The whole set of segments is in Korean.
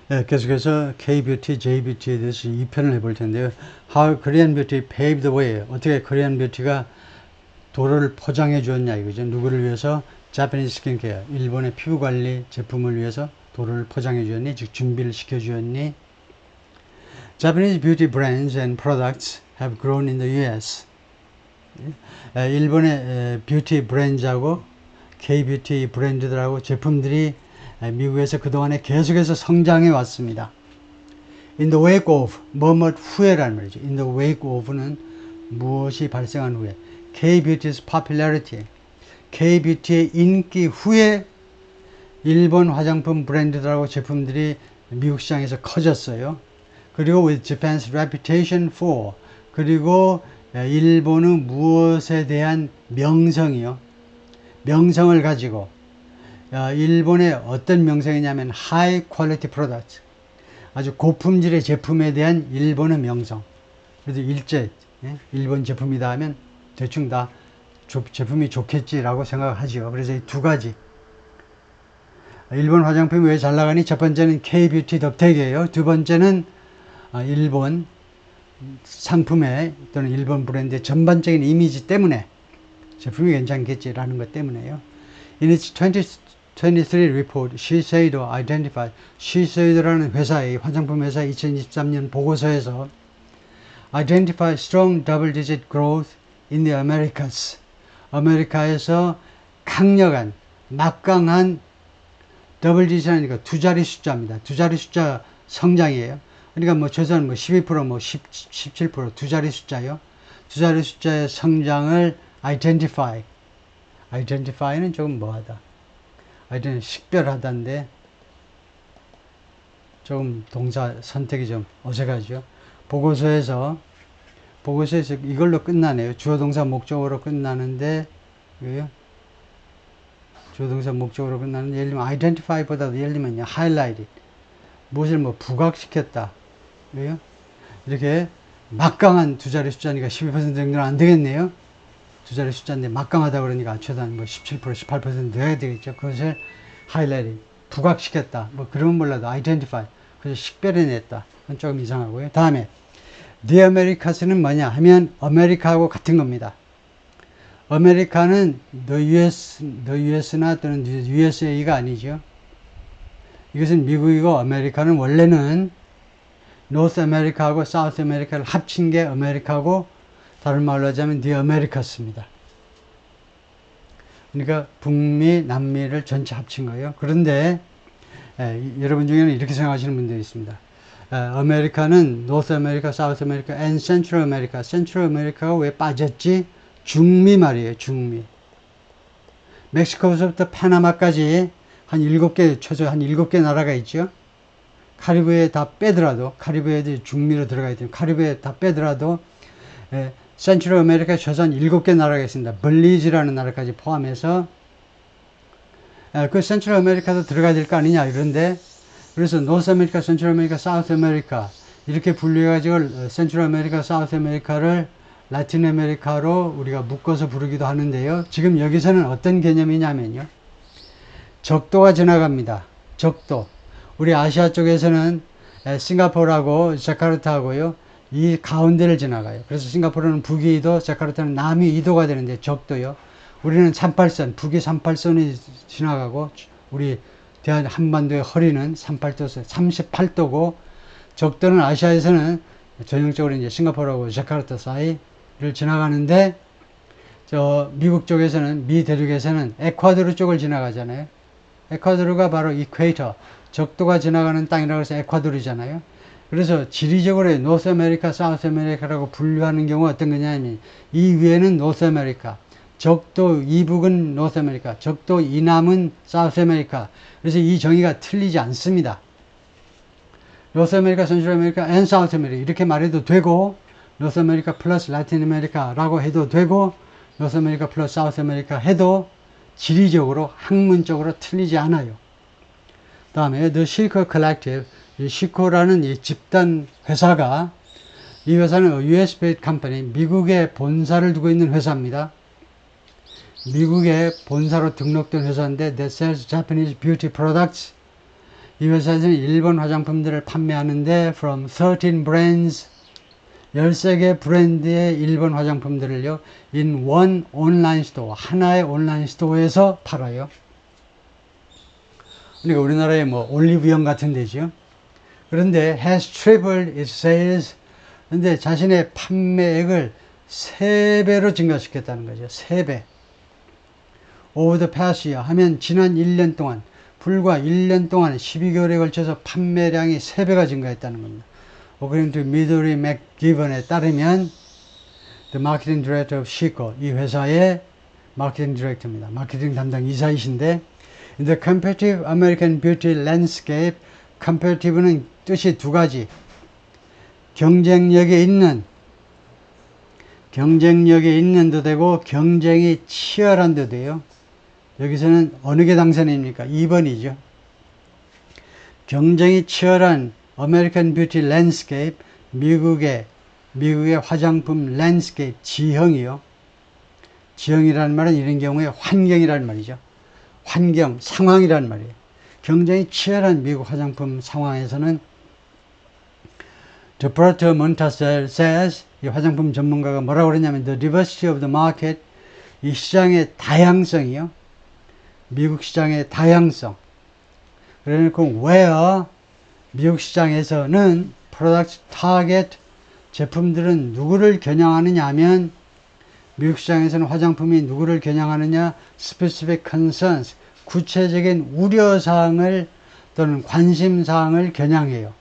예, 계속해서 K-뷰티, J-뷰티에 대해서 2편을 해볼 텐데요. How Korean Beauty paved the way. 어떻게 코리안 뷰티가 도로를 포장해 주었냐 이거죠. 누구를 위해서? Japanese skincare. 일본의 피부 관리 제품을 위해서 도로를 포장해 주었니? 즉 준비를 시켜 주었니? Japanese beauty brands and products have grown in the US. 일본의 뷰티 브랜드하고 K-뷰티 브랜드들하고 제품들이 미국에서 그동안에 계속해서 성장해 왔습니다. In the wake of, 뭐뭐 후에라는 말이죠. In the wake of는 무엇이 발생한 후에. K-뷰티's popularity, K-뷰티의 인기 후에 일본 화장품 브랜드들하고 제품들이 미국 시장에서 커졌어요. 그리고 with Japan's reputation for, 그리고 일본의 무엇에 대한 명성이요. 명성을 가지고 일본의 어떤 명성이냐면 high quality product, 아주 고품질의 제품에 대한 일본의 명성. 그래도 일본 제품이다 하면 대충 다 제품이 좋겠지라고 생각하지요. 그래서 이 두 가지. 일본 화장품이 왜 잘 나가니? 첫 번째는 K-뷰티 덕택이에요. 두 번째는 일본 상품의 또는 일본 브랜드의 전반적인 이미지 때문에 제품이 괜찮겠지라는 것 때문에요. In its 2023 report, Shiseido identified, Shiseido라는 회사의 화장품 회사 2023년 보고서에서 identify strong double-digit growth in the Americas. 아메리카에서 강력한, 막강한 더블디지트니까 두 자리 숫자입니다. 두 자리 숫자 성장이에요. 그러니까 뭐 최소한 뭐 12%, 뭐 17%, 두 자리 숫자요. 두 자리 숫자의 성장을 identify. identify는 조금 뭐하다. 식별하다인데 조금 동사 선택이 좀 어색하죠. 보고서에서 이걸로 끝나네요. 주어 동사 목적으로 끝나는데, 주어 동사 목적으로 끝나는데, 예를 들면 identify보다도 예를 들면 highlighted, 무엇을 뭐 부각시켰다. 그래요? 이렇게 막강한 두 자리 숫자니까 12% 정도는 안 되겠네요. 두 자리 숫자인데 막강하다 그러니까 최소한 뭐 17%, 18% 넣어야 되겠죠. 그것을 highlighted, 부각시켰다. 뭐 그러면 몰라도 identify, 그래서 식별해냈다. 그건 조금 이상하고요. 다음에 The Americas는 뭐냐 하면 아메리카하고 같은 겁니다. 아메리카는 the US나 또는 USA가 아니죠. 이것은 미국이고 아메리카는 원래는 North America하고 South America를 합친 게 아메리카고 다른 말로 하자면 The Americas입니다. 그러니까 북미, 남미를 전체 합친 거예요. 그런데 여러분 중에는 이렇게 생각하시는 분들이 있습니다. 아메리카는 North America, South America, and Central America. Central America가 왜 빠졌지? 중미 말이에요. 중미. 멕시코부터 파나마까지 한 7개, 최소 한 7개 나라가 있죠. 카리브해 다 빼더라도, 카리브해도 중미로 들어가 있대요. 카리브해 다 빼더라도 센트럴 아메리카 최소 한 7개 나라가 있습니다. 벌리즈라는 나라까지 포함해서 그 센트럴 아메리카도 들어가야 될 거 아니냐 그런데, 그래서 노스 아메리카, 센트럴 아메리카, 사우스 아메리카 이렇게 분류해가지고 센트럴 아메리카, 사우스 아메리카를 라틴 아메리카로 우리가 묶어서 부르기도 하는데요. 지금 여기서는 어떤 개념이냐면요, 적도가 지나갑니다. 적도. 우리 아시아 쪽에서는 싱가포르하고 자카르타하고요, 이 가운데를 지나가요. 그래서 싱가포르는 북위도, 자카르타는 남위도가 되는데 적도요. 우리는 38선, 북위 38선이 지나가고 우리 대한 한반도의 허리는 38도고, 적도는 아시아에서는 전형적으로 이제 싱가포르하고 자카르타 사이를 지나가는데, 미국 쪽에서는, 미 대륙에서는 에콰도르 쪽을 지나가잖아요. 에콰도르가 바로 이퀘이터, 적도가 지나가는 땅이라고 해서 에콰도르잖아요. 그래서 지리적으로 노스 아메리카, 사우스 아메리카라고 분류하는 경우가 어떤 거냐면, 이 위에는 노스 아메리카, 적도 이북은 노스 아메리카, 적도 이남은 사우스 아메리카. 그래서 이 정의가 틀리지 않습니다. 노스 아메리카, 센트럴 아메리카, 앤 사우스 아메리카 이렇게 말해도 되고, 노스 아메리카 플러스 라틴 아메리카라고 해도 되고, 노스 아메리카 플러스 사우스 아메리카 해도 지리적으로, 학문적으로 틀리지 않아요. 다음에 The Chico Collective, 이 시코라는 이 집단 회사가, 이 회사는 US-based company, 미국에 본사를 두고 있는 회사입니다. 미국에 본사로 등록된 회사인데 that sells Japanese beauty products, 이 회사에서는 일본 화장품들을 판매하는데 from 13 brands 13개 브랜드의 일본 화장품들을요 in one online store 하나의 온라인 스토어에서 팔아요. 그러니까 우리나라의 뭐 올리브영 같은 데죠. 그런데 has tripled its sales 근데 자신의 판매액을 3배로 증가시켰다는 거죠. 3배. over the past year 하면 지난 1년 동안 불과 1년 동안 12개월에 걸쳐서 판매량이 3배가 증가했다는 겁니다. According to Midori McGibbon에 따르면 The Marketing Director of Chico 이 회사의 마케팅 디렉터입니다. 마케팅 담당 이사이신데 In the competitive American beauty landscape competitive는 뜻이 두 가지 경쟁력에 있는도 되고 경쟁이 치열한도 돼요. 여기서는 어느 게 당선입니까? 2번이죠. 경쟁이 치열한 American Beauty Landscape, 미국의 화장품 랜드스케이프, 지형이요. 지형이라는 말은 이런 경우에 환경이라는 말이죠. 환경, 상황이라는 말이에요. 경쟁이 치열한 미국 화장품 상황에서는 Roberto Montasser says, 이 화장품 전문가가 뭐라고 그러냐면 The diversity of the market, 이 시장의 다양성이요. 미국 시장의 다양성. 그러니까 where 미국 시장에서는 product target 제품들은 누구를 겨냥하느냐 하면 미국 시장에서는 화장품이 누구를 겨냥하느냐 specific concerns 구체적인 우려사항을 또는 관심사항을 겨냥해요.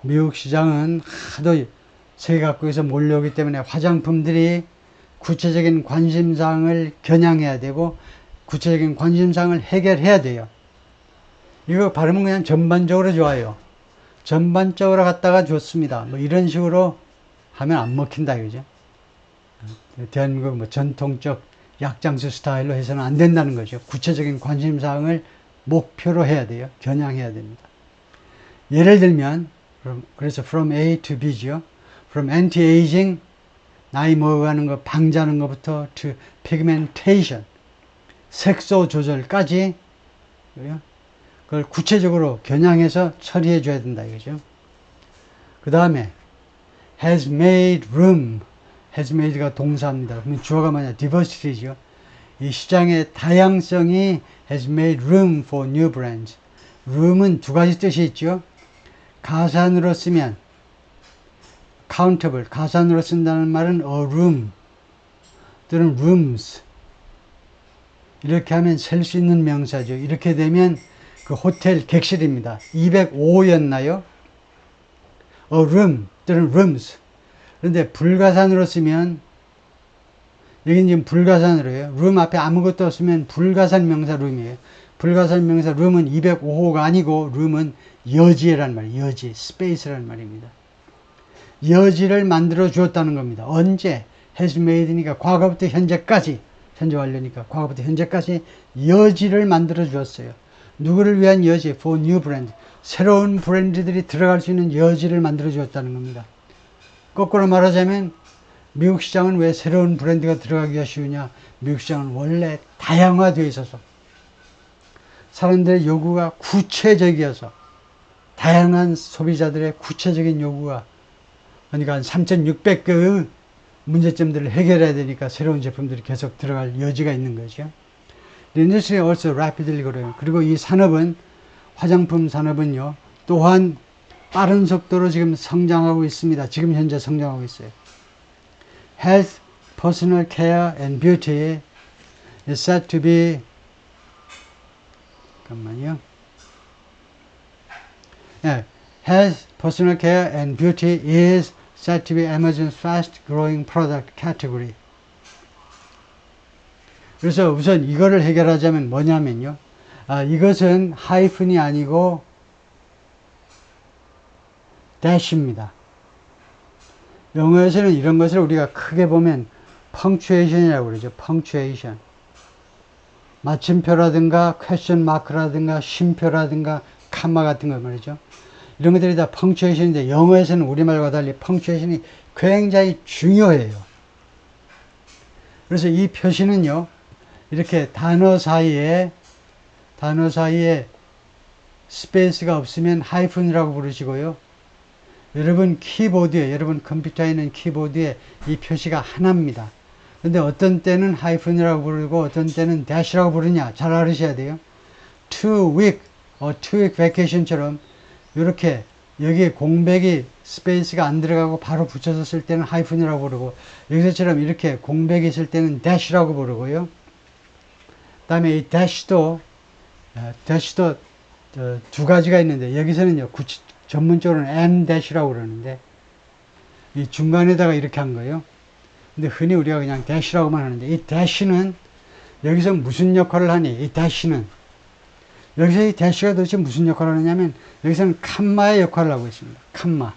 미국 시장은 하도 세계 각국에서 몰려오기 때문에 화장품들이 구체적인 관심사항을 겨냥해야 되고 구체적인 관심사항을 해결해야 돼요. 이거 발음은 그냥 전반적으로 좋아요. 전반적으로 갖다가 좋습니다. 뭐 이런 식으로 하면 안 먹힌다 이거죠. 대한민국 뭐 전통적 약장수 스타일로 해서는 안 된다는 거죠. 구체적인 관심사항을 목표로 해야 돼요. 겨냥해야 됩니다. 예를 들면 그래서 from A to B죠. from anti-aging 나이 먹어가는 거 방자는 것부터 to pigmentation 색소 조절까지 그걸 구체적으로 겨냥해서 처리해 줘야 된다 이거죠. 그 다음에 has made room has made가 동사입니다. 그러면 주어가 뭐냐 diversity죠. 이 시장의 다양성이 has made room for new brands. room은 두 가지 뜻이 있죠. 가산으로 쓰면 countable 가산으로 쓴다는 말은 a room 또는 rooms 이렇게 하면 셀 수 있는 명사죠. 이렇게 되면 그 호텔 객실입니다. 205였나요? a room 또는 rooms 그런데 불가산으로 쓰면 여기는 지금 불가산으로 해요. room 앞에 아무것도 없으면 불가산 명사 room이에요. 불가산 명사 room은 205호가 아니고 room은 여지라는 말이에요. 여지, space라는 말입니다. 여지를 만들어 주었다는 겁니다. 언제? has made니까 과거부터 현재까지 현재 완료니까 과거부터 현재까지 여지를 만들어 주었어요. 누구를 위한 여지? for new brand. 새로운 브랜드들이 들어갈 수 있는 여지를 만들어 주었다는 겁니다. 거꾸로 말하자면 미국 시장은 왜 새로운 브랜드가 들어가기가 쉬우냐? 미국 시장은 원래 다양화되어 있어서 사람들의 요구가 구체적이어서 다양한 소비자들의 구체적인 요구가 그러니까 한 3,600개의 문제점들을 해결해야 되니까 새로운 제품들이 계속 들어갈 여지가 있는 거죠. The industry also rapidly growing. 그리고 이 산업은 화장품 산업은요 또한 빠른 속도로 지금 성장하고 있습니다. 지금 현재 성장하고 있어요. Health, personal care and beauty is said to be 잠깐만요. 네. Health, personal care and beauty is said to be Amazon's fast growing product category. 그래서 우선 이거를 해결하자면 뭐냐면요. 이것은 하이픈이 아니고 dash입니다. 영어에서는 이런 것을 우리가 크게 보면 punctuation이라고 그러죠. punctuation. 마침표라든가 퀘스천 마크라든가 쉼표라든가 카마 같은 거 말이죠. 이런 것들이 다 punctuation인데 영어에서는 우리말과 달리 punctuation이 굉장히 중요해요. 그래서 이 표시는요. 이렇게 단어 사이에 단어 사이에 스페이스가 없으면 하이픈이라고 부르시고요. 여러분 키보드에, 여러분 컴퓨터에 있는 키보드에 이 표시가 하나입니다. 근데 어떤 때는 하이픈이라고 부르고 어떤 때는 대시라고 부르냐 잘 알으셔야 돼요. 2week, 2week vacation처럼 이렇게 여기에 공백이 스페이스가 안 들어가고 바로 붙여서 쓸 때는 하이픈이라고 부르고 여기서처럼 이렇게 공백이 있을 때는 대시라고 부르고요. 그 다음에 이 대시도 두 가지가 있는데 여기서는요 전문적으로는 M-이라고 그러는데 이 중간에다가 이렇게 한 거예요. 근데 흔히 우리가 그냥 대시라고만 하는데 이 대시는 여기서 무슨 역할을 하니? 이 대시는 여기서 이 대시가 도대체 무슨 역할을 하냐면 여기서는 칸마의 역할을 하고 있습니다. 칸마.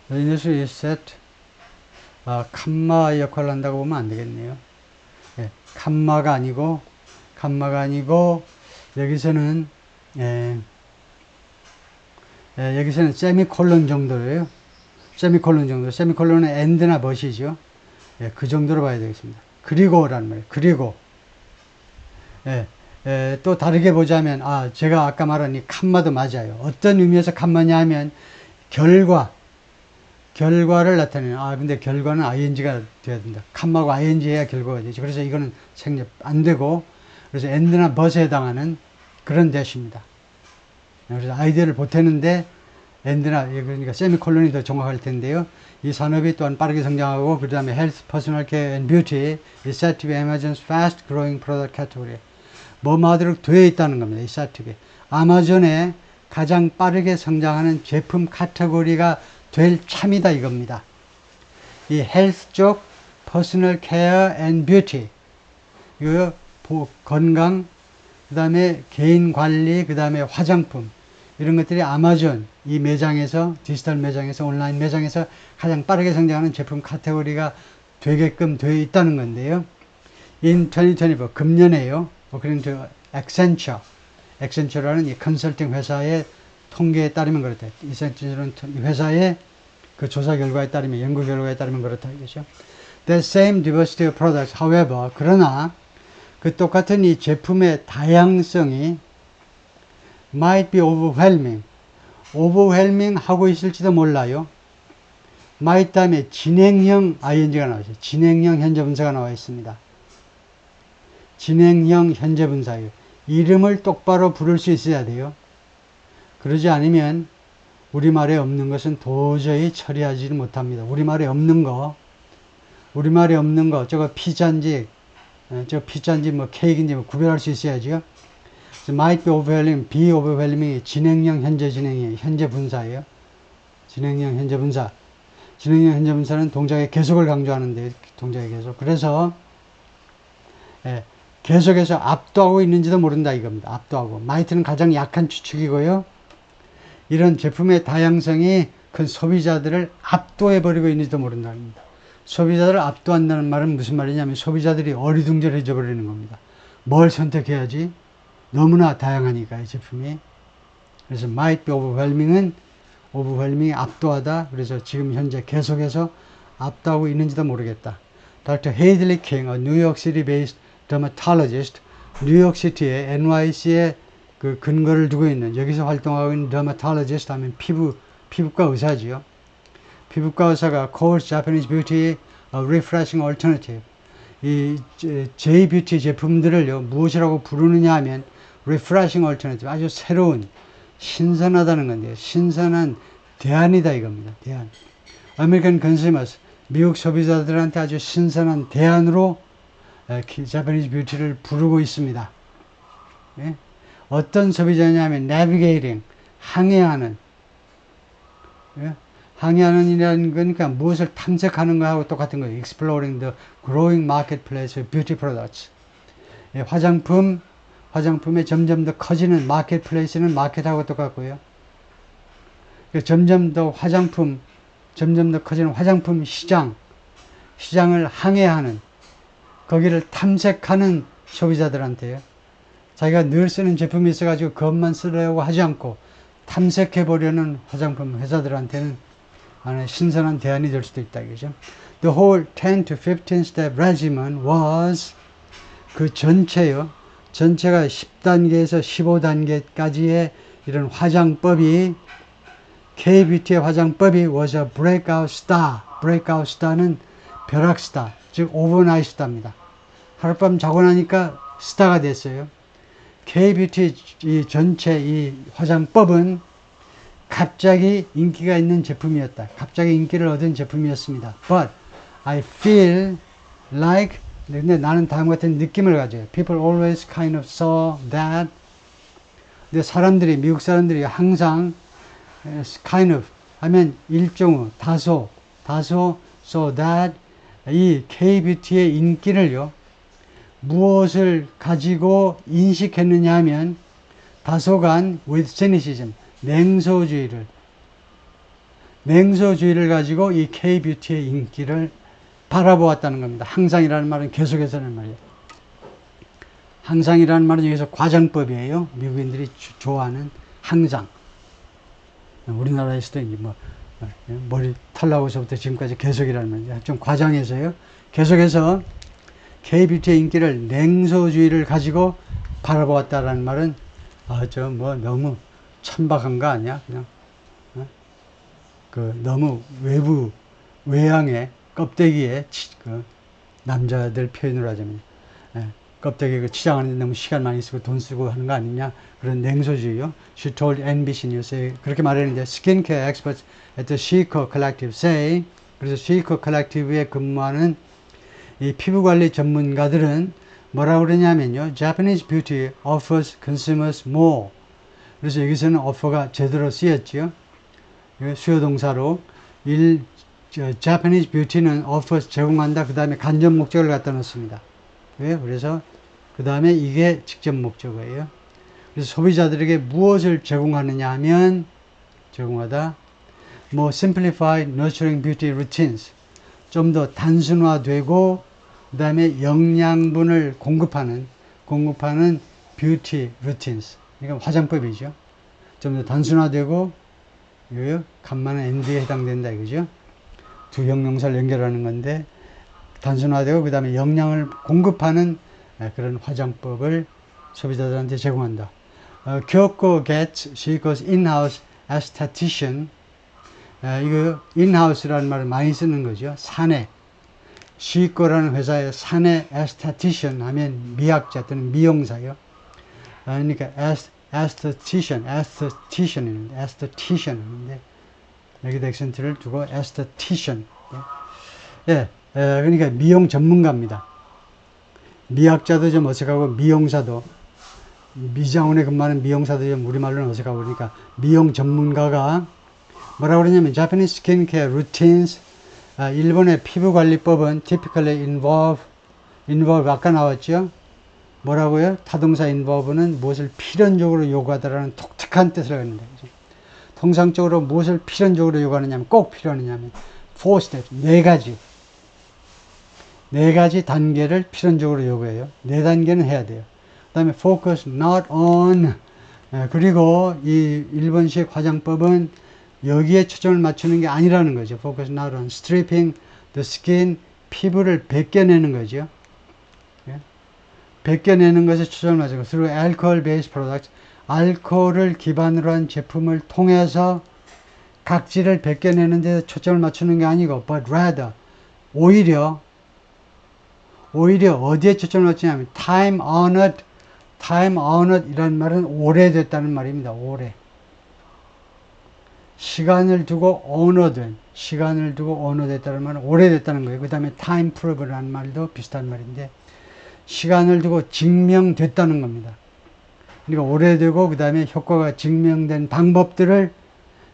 this is set. 칸마의 역할을 한다고 보면 안 되겠네요. 예, 칸마가 아니고 여기서는 여기서는 세미콜론 정도예요. 세미콜론 정도. 세미콜론은 end나 but이죠. 예, 그 정도로 봐야 되겠습니다. 그리고라는 말이에요. 그리고 또 다르게 보자면 제가 아까 말한 이 칸마도 맞아요. 어떤 의미에서 칸마냐 하면 결과를 나타내는 근데 결과는 ing가 돼야 된다. 칸마고 ing 해야 결과가 되죠. 그래서 이거는 생략 안 되고 그래서 end나 but에 해당하는 그런 대시입니다. 그래서 아이디어를 보태는데 end나 그러니까 세미콜론이 더 정확할 텐데요. 이 산업이 또한 빠르게 성장하고 그 다음에 health, personal care and beauty is said to be Amazon's fast growing product category. 뭐하도록 되어 있다는 겁니다. 이 said to be. 아마존의 가장 빠르게 성장하는 제품 카테고리가 될 참이다 이겁니다. 이 헬스 쪽, 퍼스널 케어 앤 뷰티, 이거 건강, 그 다음에 개인 관리, 그 다음에 화장품 이런 것들이 아마존 이 매장에서 디지털 매장에서 온라인 매장에서 가장 빠르게 성장하는 제품 카테고리가 되게끔 되어 있다는 건데요. In 2024 금년에요. according to Accenture라는 이 컨설팅 회사의 통계에 따르면 그렇다. 이센트라는 회사의 그 조사 결과에 따르면 연구 결과에 따르면 그렇다 이거죠. The same diversity of products, however, 그러나 그 똑같은 이 제품의 다양성이 might be overwhelming 하고 있을지도 몰라요. might 다음에 진행형 ing가 나와 있어요. 진행형 현재분사가 나와 있습니다. 진행형 현재분사예요. 이름을 똑바로 부를 수 있어야 돼요. 그러지 않으면 우리말에 없는 것은 도저히 처리하지 못합니다. 우리말에 없는 거, 저거 피자인지 뭐 케이크인지 뭐 구별할 수 있어야죠. might be overwhelming, be overwhelming, 진행형 현재 진행이에요. 현재 분사예요. 진행형 현재 분사. 진행형 현재 분사는 동작의 계속을 강조하는데, 동작의 계속. 그래서, 계속해서 압도하고 있는지도 모른다 이겁니다. 압도하고. might는 가장 약한 추측이고요. 이런 제품의 다양성이 큰 소비자들을 압도해버리고 있는지도 모른다입니다. 소비자들을 압도한다는 말은 무슨 말이냐면 소비자들이 어리둥절해져 버리는 겁니다. 뭘 선택해야지? 너무나 다양하니까 이 제품이. 그래서 might be overwhelming은 overwhelming이 압도하다. 그래서 지금 현재 계속해서 압도하고 있는지도 모르겠다. Dr. Hadley King, a New York City based dermatologist, 뉴욕시티의 NYC에 그 근거를 두고 있는 여기서 활동하고 있는 dermatologist 하면 피부과 의사지요. 피부과 의사가 calls Japanese beauty a refreshing alternative. 이 J-뷰티 제품들을요 무엇이라고 부르느냐 하면 refreshing alternative, 아주 새로운 신선하다는 건데요. 신선한 대안이다 이겁니다. 대안. American consumers, 미국 소비자들한테 아주 신선한 대안으로 Japanese 뷰티를 부르고 있습니다. 예? 어떤 소비자냐면 navigating, 항해하는. 예? 항해하는 이라는 거니까 무엇을 탐색하는 거하고 똑같은 거예요. exploring the growing marketplace of beauty products. 예, 화장품의 점점 더 커지는 마켓플레이스는 마켓하고 똑같고요. 점점 더 커지는 화장품 시장을 항해하는, 거기를 탐색하는 소비자들한테요. 자기가 늘 쓰는 제품이 있어가지고 그것만 쓰려고 하지 않고 탐색해보려는 화장품 회사들한테는 하나의 신선한 대안이 될 수도 있다 이거죠. The whole 10 to 15 step regimen was 그 전체요. 전체가 10단계에서 15단계까지의 이런 화장법이 K-뷰티의 화장법이 was a breakout star. breakout star는 벼락 스타, 즉 오버나잇 스타입니다. 하룻밤 자고 나니까 스타가 됐어요. K-뷰티 이 전체 이 화장법은 갑자기 인기가 있는 제품이었다. 갑자기 인기를 얻은 제품이었습니다. But I feel like 근데 나는 다음과 같은 느낌을 가져요. People always kind of saw that. 근데 사람들이 미국 사람들이 항상 kind of 하면 일종의 다소 so that 이 K-뷰티의 인기를요. 무엇을 가지고 인식했느냐 하면 다소간 with cynicism 냉소주의를 가지고 이 K-뷰티의 인기를 바라보았다는 겁니다. 항상이라는 말은 계속해서는 말이에요. 항상이라는 말은 여기서 과장법이에요. 미국인들이 좋아하는 항상. 우리나라에서도 이제 뭐 머리 털 나고서부터 지금까지 계속이라는 말이에요. 좀 과장해서요. 계속해서 K-뷰티의 인기를 냉소주의를 가지고 바라보았다라는 말은 저 뭐 너무 천박한 거 아니야? 그냥 너무 외양의 껍데기에 그 남자들 표현으로 하자면 껍데기에 그 치장하는데 너무 시간 많이 쓰고 돈 쓰고 하는 거 아니냐 그런 냉소주의요. She told NBC News 그렇게 말했는데 skincare experts at the Chico Collective say 그래서 Chico Collective에 근무하는 이 피부관리 전문가들은 뭐라고 그러냐면요. Japanese beauty offers consumers more. 그래서 여기서는 offer가 제대로 쓰였지요. 수요 동사로 Japanese beauty는 offers 제공한다. 그 다음에 간접 목적을 갖다 놓습니다. 왜? 그래서 그 다음에 이게 직접 목적어예요. 그래서 소비자들에게 무엇을 제공하느냐 하면 제공하다. 뭐 simplified nurturing beauty routines. 좀 더 단순화되고 그 다음에 영양분을 공급하는 뷰티 루틴스. 그러니까 화장법이죠. 좀 더 단순화되고 간만에 ND에 해당된다 이거죠. 두 형용사를 연결하는 건데 단순화되고 그 다음에 영양을 공급하는 그런 화장법을 소비자들한테 제공한다. Kyoko gets Chico's in-house aesthetician. 이거 in-house라는 말을 많이 쓰는 거죠. 사내. Chico라는 회사의 사내 aesthetician 하면 미학자 또는 미용사요. 그러니까 aesthetician인데 여기다 액센트를 두고 aesthetician. 그러니까 미용 전문가입니다. 미학자도 좀 어색하고 미용사도 미장원에 근무하는 미용사도 좀 우리말로는 어색하고 그러니까 미용 전문가가 뭐라고 그러냐면 Japanese skincare routines 일본의 피부관리법은 typically involve 아까 나왔죠? 뭐라고요? 타동사 involve는 무엇을 필연적으로 요구하다라는 독특한 뜻을 갖는다. 통상적으로 무엇을 필연적으로 요구하느냐면 꼭 필요하느냐면 4 steps, 4가지 단계를 필연적으로 요구해요. 4단계는 해야 돼요. 그 다음에 focus not on 그리고 이 일본식 화장법은 여기에 초점을 맞추는 게 아니라는 거죠. focus not on stripping the skin 피부를 벗겨내는 거죠. 벗겨내는 것에 초점을 맞추고 through alcohol based products 알코올을 기반으로 한 제품을 통해서 각질을 벗겨내는 데 초점을 맞추는 게 아니고 but rather 오히려 어디에 초점을 맞추냐면 time honored 이라는 말은 오래됐다는 말입니다. 오래. 시간을 두고 언어됐다는 말은 오래됐다는 거예요. 그 다음에 time prove라는 말도 비슷한 말인데 시간을 두고 증명됐다는 겁니다. 그러니까 오래되고 그 다음에 효과가 증명된 방법들을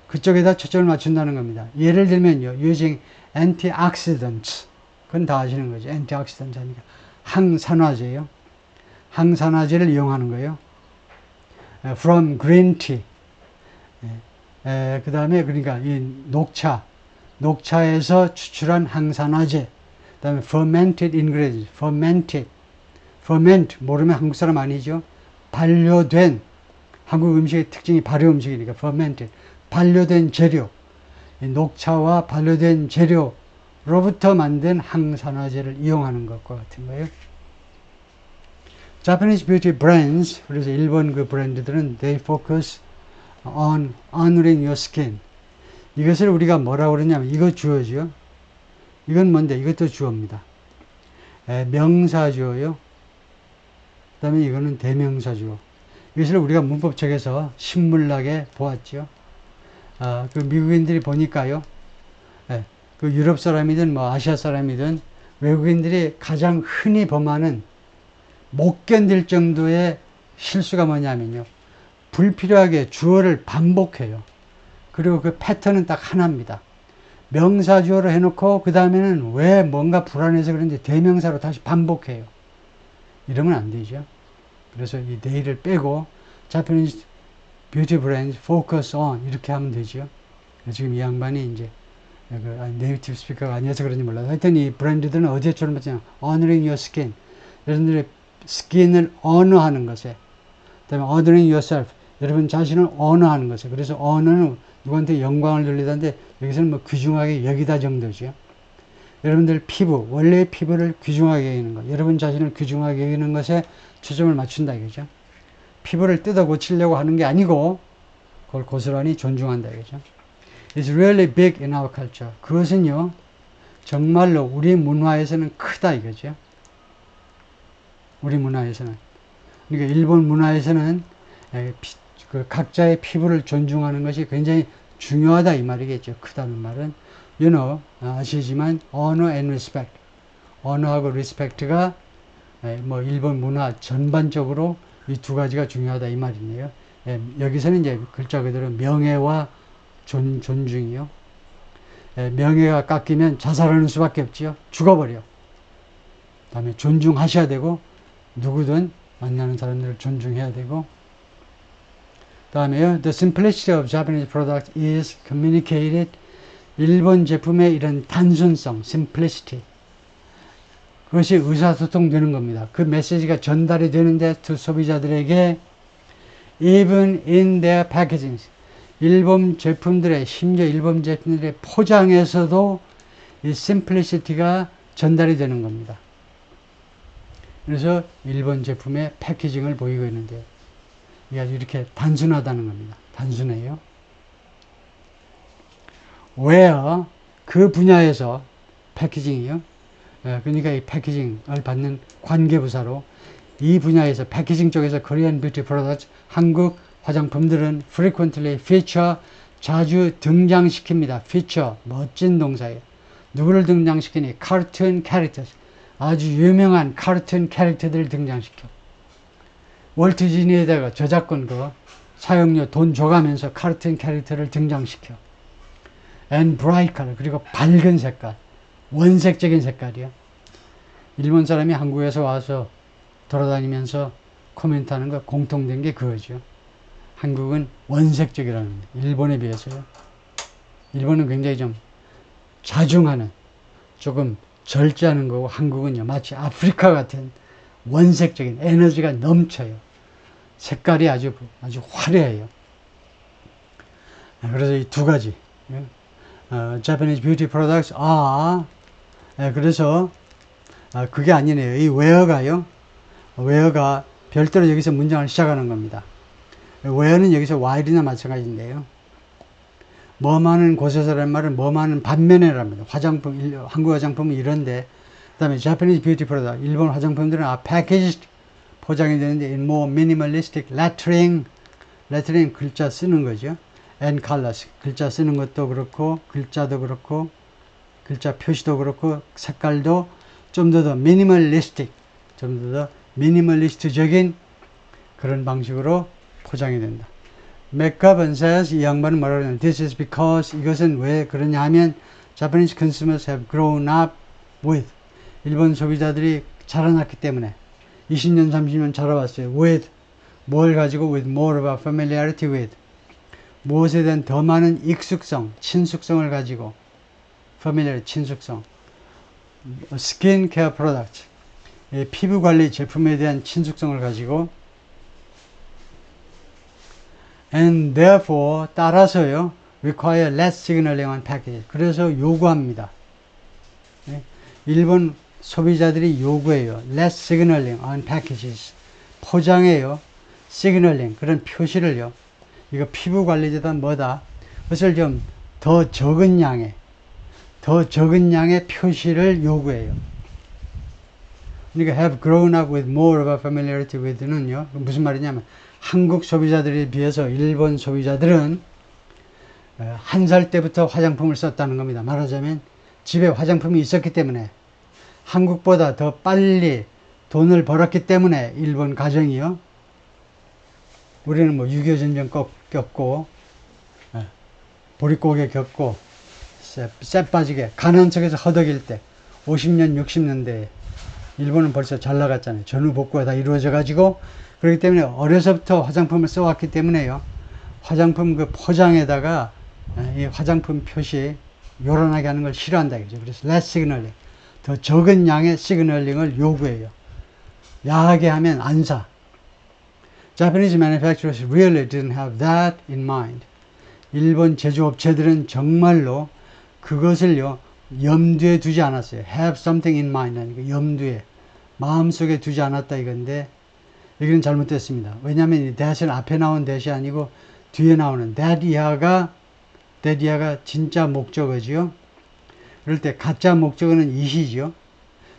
그쪽에다 초점을 맞춘다는 겁니다. 예를 들면요. using antioxidants 그건 다 아시는 거죠. antioxidants 하니까 항산화제요. 항산화제를 이용하는 거예요. from green tea 그 다음에 그러니까 이 녹차에서 추출한 항산화제 그 다음에 fermented ingredients ferment 모르면 한국 사람 아니죠. 발효된 한국 음식의 특징이 발효 음식이니까 fermented 발효된 재료 이 녹차와 발효된 재료로부터 만든 항산화제를 이용하는 것과 같은 거예요. Japanese beauty brands, 그래서 일본 그 브랜드들은 they focus on honoring your skin. 이것을 우리가 뭐라고 그러냐면, 이거 주어죠. 이건 뭔데? 이것도 주어입니다. 명사주어요. 그 다음에 이거는 대명사주어. 이것을 우리가 문법책에서 신물나게 보았죠. 그 미국인들이 보니까요. 그 유럽 사람이든 뭐 아시아 사람이든 외국인들이 가장 흔히 범하는 못 견딜 정도의 실수가 뭐냐면요. 불필요하게 주어를 반복해요. 그리고 그 패턴은 딱 하나입니다. 명사주어로 해놓고 그 다음에는 왜 뭔가 불안해서 그런지 대명사로 다시 반복해요. 이러면 안 되죠. 그래서 이 they를 빼고 Japanese beauty brands focus on 이렇게 하면 되죠. 지금 이 양반이 이제 네이티브 스피커가 아니어서 그런지 몰라요. 하여튼 이 브랜드들은 어디에 초점 받냐면 honoring your skin. 여러분들의 스킨을 언어하는 것에, 그 다음에 honoring yourself. 여러분 자신을 언어하는 것에. 그래서 언어는 누구한테 영광을 돌리다는데 여기서는 뭐 귀중하게 여기다 정도죠. 여러분들 피부, 원래의 피부를 귀중하게 여기는 것, 여러분 자신을 귀중하게 여기는 것에 초점을 맞춘다 이거죠. 피부를 뜯어 고치려고 하는 게 아니고 그걸 고스란히 존중한다 이거죠. It's really big in our culture. 그것은요 정말로 우리 문화에서는 크다 이거죠. 우리 문화에서는. 그러니까 일본 문화에서는 그 각자의 피부를 존중하는 것이 굉장히 중요하다 이 말이겠죠. 크다는 말은. You know, 아시지만 honor and respect. honor하고 respect가 뭐 일본 문화 전반적으로 이 두 가지가 중요하다 이 말이네요. 여기서는 이제 글자 그대로 명예와 존중이요. 명예가 깎이면 자살하는 수밖에 없지요. 죽어버려. 그다음에 존중하셔야 되고 누구든 만나는 사람들을 존중해야 되고. 다음에요. The simplicity of Japanese product is communicated. 일본 제품의 이런 단순성, simplicity. 그것이 의사소통되는 겁니다. 그 메시지가 전달이 되는데 두 소비자들에게 even in their packaging. 일본 제품들의, 심지어 일본 제품들의 포장에서도 이 simplicity가 전달이 되는 겁니다. 그래서 일본 제품의 패키징을 보이고 있는데 이게 아주 이렇게 단순하다는 겁니다. 단순해요. where 그 분야에서 패키징이요. 그러니까 이 패키징을 받는 관계부사로 이 분야에서 패키징 쪽에서 Korean Beauty Products 한국 화장품들은 frequently feature 자주 등장시킵니다. feature 멋진 동사예요. 누구를 등장시키니? cartoon characters 아주 유명한 카르툰 캐릭터들을 등장시켜. 월트 디즈니에다가 저작권 그 사용료 돈 줘가면서 카르툰 캐릭터를 등장시켜. and bright color 그리고 밝은 색깔 원색적인 색깔이요. 일본 사람이 한국에서 와서 돌아다니면서 코멘트하는 거 공통된 게 그거죠. 한국은 원색적이라는 데 일본에 비해서요. 일본은 굉장히 좀 자중하는 조금 절제하는 거고 한국은요 마치 아프리카 같은 원색적인 에너지가 넘쳐요. 색깔이 아주 화려해요. 그래서 이 두 가지 Japanese beauty products 그래서 그게 아니네요. 이 where가 별도로 여기서 문장을 시작하는 겁니다. where는 여기서 while이나 마찬가지인데요. 뭐하는 곳에서라는 말은 뭐하는 반면에랍니다. 화장품, 한국 화장품은 이런데, 그 다음에 Japanese beauty product, 일본 화장품들은 packaged, 포장이 되는데 in more minimalistic lettering 글자 쓰는 거죠. and colors, 글자 쓰는 것도 그렇고, 글자도 그렇고, 글자 표시도 그렇고, 색깔도 좀 더 minimalistic, 좀 더 미니멀리스트적인 그런 방식으로 포장이 된다. 맥가번 says, 이 양반은 뭐라고 하냐면 This is because, 이것은 왜 그러냐 하면 Japanese consumers have grown up with, 일본 소비자들이 자라났기 때문에 20년 30년 자라왔어요. with, 뭘 가지고 with more of a familiarity with, 무엇에 대한 더 많은 익숙성, 친숙성을 가지고 familiar, 친숙성 skin care product, 피부관리 제품에 대한 친숙성을 가지고 and therefore 따라서요 require less signaling on packages. 그래서 요구합니다. 네? 일본 소비자들이 요구해요. less signaling on packages. 포장해요. signaling. 그런 표시를요. 이거 피부 관리제다 뭐다. 그것을 좀 더 적은 양의 표시를 요구해요. 그러니까 have grown up with more of a familiarity with는요. 무슨 말이냐면 한국 소비자들에 비해서 일본 소비자들은 1살 때부터 화장품을 썼다는 겁니다. 말하자면 집에 화장품이 있었기 때문에 한국보다 더 빨리 돈을 벌었기 때문에 일본 가정이요. 우리는 뭐 6.25 전쟁 겪고 보릿고개 겪고 쎄 빠지게 가난 속에서 허덕일 때 50년 60년대에 일본은 벌써 잘 나갔잖아요. 전후복구가 다 이루어져 가지고 그렇기 때문에 어려서부터 화장품을 써왔기 때문에요. 화장품 그 포장에다가 이 화장품 표시 요란하게 하는 걸 싫어한다 이거죠. 그래서 less signaling, 더 적은 양의 시그널링을 요구해요. 야하게 하면 안 사. Japanese manufacturers really didn't have that in mind. 일본 제조업체들은 정말로 그것을요 염두에 두지 않았어요. have something in mind 하니까 염두에 마음속에 두지 않았다 이건데 여기는 잘못됐습니다. 왜냐하면 이 that은 앞에 나온 that이 아니고 뒤에 나오는 that 이하가 진짜 목적어지요. 그럴 때 가짜 목적어는 it이죠.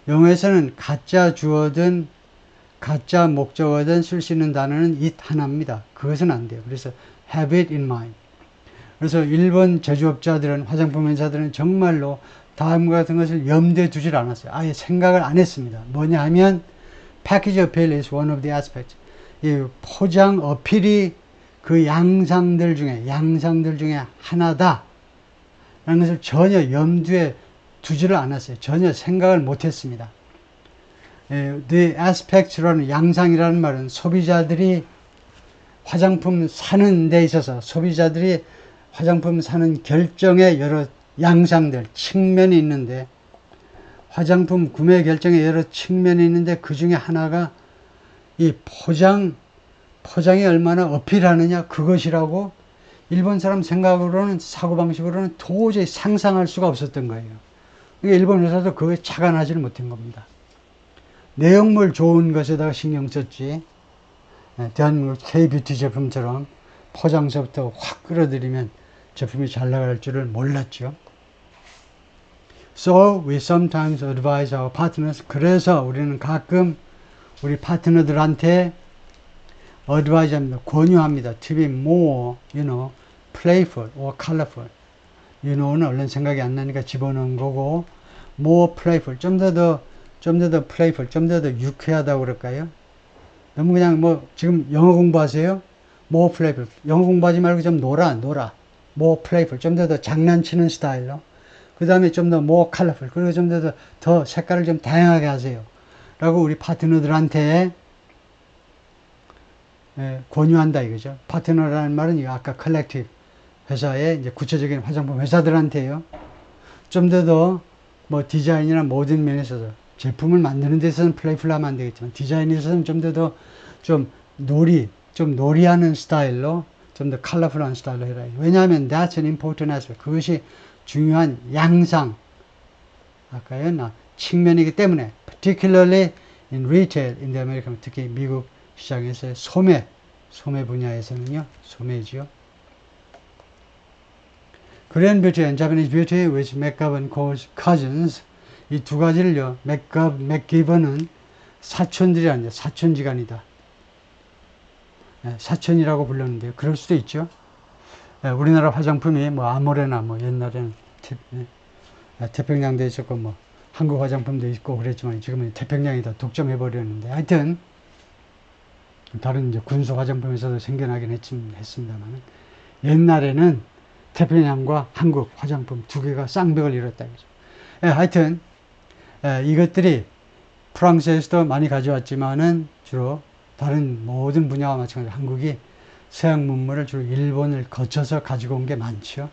영어에서는 가짜 주어든 가짜 목적어든 쓸 수 있는 단어는 it 하나입니다. 그것은 안 돼요. 그래서 have it in mind. 그래서 일본 제조업자들은 화장품 회사들은 정말로 다음과 같은 것을 염두에 두질 않았어요. 아예 생각을 안 했습니다. 뭐냐 하면 package appeal is one of the aspects. 이 포장 어필이 그 양상들 중에 하나다 라는 것을 전혀 염두에 두지를 않았어요. 전혀 생각을 못 했습니다. The aspects라는 양상이라는 말은 소비자들이 화장품 사는 데 있어서 소비자들이 화장품 사는 결정의 여러 양상들, 측면이 있는데 화장품 구매 결정의 여러 측면이 있는데 그 중에 하나가 이 포장이 얼마나 어필하느냐 그것이라고 일본 사람 생각으로는 사고방식으로는 도저히 상상할 수가 없었던 거예요. 일본 회사도 그거에 착안하지를 못한 겁니다. 내용물 좋은 것에다가 신경 썼지 대한민국 K-뷰티 제품처럼 포장서부터 확 끌어들이면 제품이 잘 나갈 줄을 몰랐죠. So we sometimes advise our partners. 그래서 우리는 가끔 우리 파트너들한테 advise 합니다. 권유합니다. To be more, playful or colorful. 는 얼른 생각이 안 나니까 집어넣은 거고 more playful, 좀 더 playful, 좀 더 유쾌하다고 그럴까요? 너무 그냥 지금 영어 공부하세요? more playful. 영어 공부하지 말고 좀 놀아. more playful. 좀 더 장난치는 스타일로. 그 다음에 좀 더 more colorful. 그리고 좀 더 색깔을 좀 다양하게 하세요. 라고 우리 파트너들한테 권유한다 이거죠. 파트너라는 말은 아까 컬렉티브 회사의 이제 구체적인 화장품 회사들한테요. 좀 더 디자인이나 모든 면에서 제품을 만드는 데 있어서는 플레이풀하면 안 되겠지만 디자인에 있어서는 좀 더 놀이하는 스타일로 좀 더 컬러풀한 스타일로 해라. 왜냐하면 that's an important aspect. 그것이 중요한 양상 아까요 측면이기 때문에 particularly in retail in the American, 특히 미국 시장에서의 소매 분야에서는요 소매지요. Korean beauty and Japanese beauty which McGovern calls cousins. 이 두 가지를요 맥기번은 사촌들이란다. 사촌지간이다. 사촌이라고 불렀는데요. 그럴 수도 있죠. 우리나라 화장품이 아모레나 옛날에는 태평양도 있었고 한국 화장품도 있고 그랬지만 지금은 태평양이 다 독점해 버렸는데 하여튼 다른 이제 군소 화장품에서도 생겨나긴 했습니다만 옛날에는 태평양과 한국 화장품 두 개가 쌍벽을 이뤘다. 하여튼 이것들이 프랑스에서도 많이 가져왔지만은 주로 다른 모든 분야와 마찬가지로 한국이 서양 문물을 주로 일본을 거쳐서 가지고 온 게 많죠.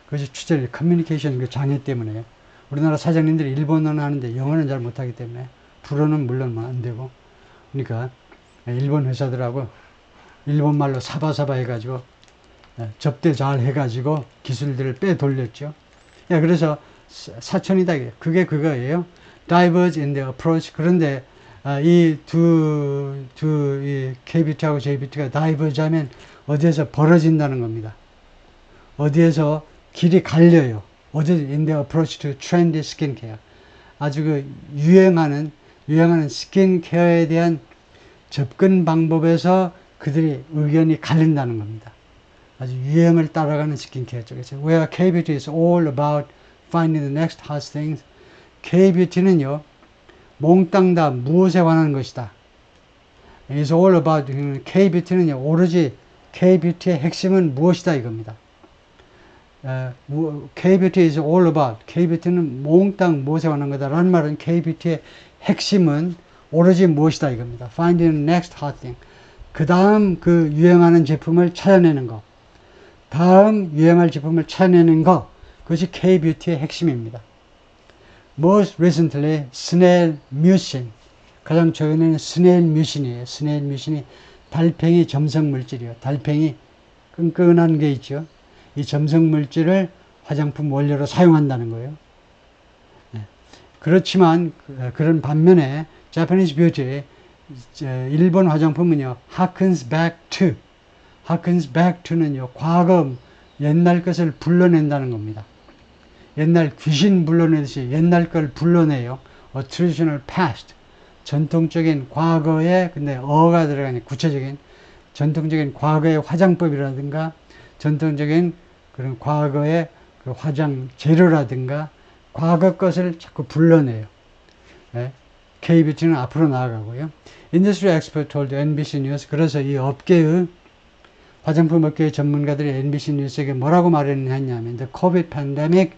그것이 취재, 커뮤니케이션 그 장애 때문에 우리나라 사장님들이 일본어는 하는데 영어는 잘 못하기 때문에 불어는 물론 안 되고 그러니까 일본 회사들하고 일본말로 사바사바 해가지고 접대 잘 해가지고 기술들을 빼돌렸죠. 그래서 사천이다. 그게 그거예요. diverge in the approach. 그런데 이 KBT하고 JBT가 diverge 하면 어디에서 벌어진다는 겁니다. 어디에서 길이 갈려요. 어디 in the approach to trendy skincare. 아주 그 유행하는 스킨케어에 대한 접근 방법에서 그들이 의견이 갈린다는 겁니다. 아주 유행을 따라가는 스킨케어 쪽에서. Where K-beauty is all about finding the next hot things. K-beauty는요, 몽땅 다 무엇에 관한 것이다. It's all about, K-beauty는요, 오로지 K-beauty의 핵심은 무엇이다 이겁니다. K-beauty is all about, K-beauty는 몽땅 무엇에 관한 거다 라는 말은 K-beauty의 핵심은 오로지 무엇이다 이겁니다. Finding the next hot thing. 그 다음 그 유행하는 제품을 찾아내는 거. 다음 유행할 제품을 찾아내는 거. 그것이 K-beauty의 핵심입니다. Most recently, 스네일 뮤신. 가장 최근에는 스네일 뮤신이에요. 스네일 뮤신이 달팽이 점성 물질이요. 달팽이 끈끈한 게 있죠. 이 점성 물질을 화장품 원료로 사용한다는 거예요. 그렇지만 그런 반면에 Japanese beauty, 일본 화장품은요, harkens back to는요, 과거 옛날 것을 불러낸다는 겁니다. 옛날 귀신 불러내듯이 옛날 걸 불러내요. A traditional past. 전통적인 과거에, 근데 어가 들어가니 구체적인 전통적인 과거의 화장법이라든가 전통적인 그런 과거의 그 화장 재료라든가 과거 것을 자꾸 불러내요. K-beauty는 앞으로 나아가고요. Industry expert told NBC News. 그래서 이 업계의 화장품 업계의 전문가들이 NBC 뉴스에게 뭐라고 말했냐면 the COVID pandemic이